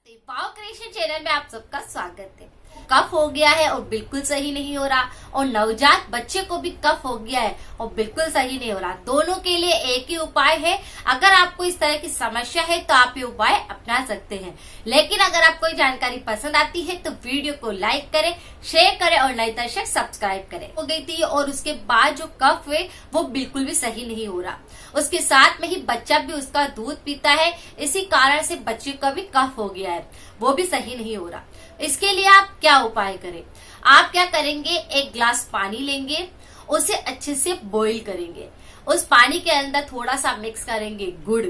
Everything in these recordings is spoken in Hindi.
पावर क्रिएशन चैनल में आप सबका स्वागत है। कफ हो गया है और बिल्कुल सही नहीं हो रहा, और नवजात बच्चे को भी कफ हो गया है और बिल्कुल सही नहीं हो रहा, दोनों के लिए एक ही उपाय है। अगर आपको इस तरह की समस्या है तो आप ये उपाय अपना सकते हैं। लेकिन अगर आपको ये जानकारी पसंद आती है तो वीडियो को लाइक करें, शेयर करें और नए दर्शक सब्सक्राइब करें। हो गई थी और उसके बाद जो कफ है वो बिल्कुल भी सही नहीं हो रहा, उसके साथ में ही बच्चा भी उसका दूध पीता है, इसी कारण से बच्चे का भी कफ हो गया है, वो भी सही नहीं हो रहा। इसके लिए आप क्या उपाय करें? आप क्या करेंगे, एक ग्लास पानी लेंगे, उसे अच्छे से बॉईल करेंगे, उस पानी के अंदर थोड़ा सा मिक्स करेंगे गुड़,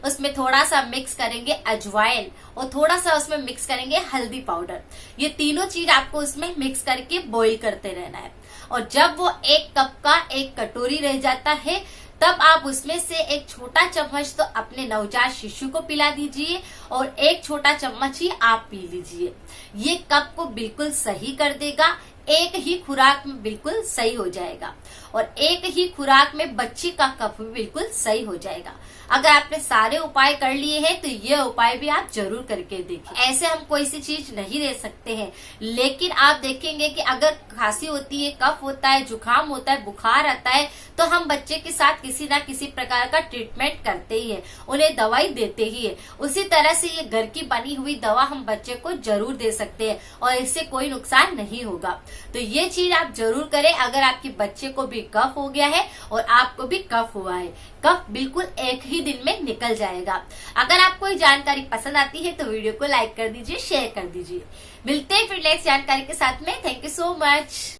उसमें थोड़ा सा मिक्स करेंगे अजवाइन और थोड़ा सा उसमें मिक्स करेंगे हल्दी पाउडर। ये तीनों चीज आपको उसमें मिक्स करके बॉईल करते रहना है। और जब वो एक कप का एक कटोरी रह जाता है तब आप उसमें से एक छोटा चम्मच तो अपने नवजात शिशु को पिला दीजिए और एक छोटा चम्मच ही आप पी लीजिए। ये कफ को बिल्कुल सही कर देगा, एक ही खुराक में बिल्कुल सही हो जाएगा और एक ही खुराक में बच्चे का कफ भी बिल्कुल सही हो जाएगा। अगर आपने सारे उपाय कर लिए हैं तो ये उपाय भी आप जरूर करके देखें। ऐसे हम कोई सी चीज नहीं दे सकते हैं, लेकिन आप देखेंगे कि अगर खांसी होती है, कफ होता है, जुकाम होता है, बुखार आता है तो हम बच्चे के साथ किसी ना किसी प्रकार का ट्रीटमेंट करते ही है, उन्हें दवाई देते ही है। उसी तरह से ये घर की बनी हुई दवा हम बच्चे को जरूर दे सकते हैं और इससे कोई नुकसान नहीं होगा। तो ये चीज आप जरूर करें अगर आपके बच्चे को भी कफ हो गया है और आपको भी कफ हुआ है। कफ बिल्कुल एक ही दिन में निकल जाएगा। अगर आपको ये जानकारी पसंद आती है तो वीडियो को लाइक कर दीजिए, शेयर कर दीजिए। मिलते हैं फिर नेक्स्ट जानकारी के साथ में। Thank you so much.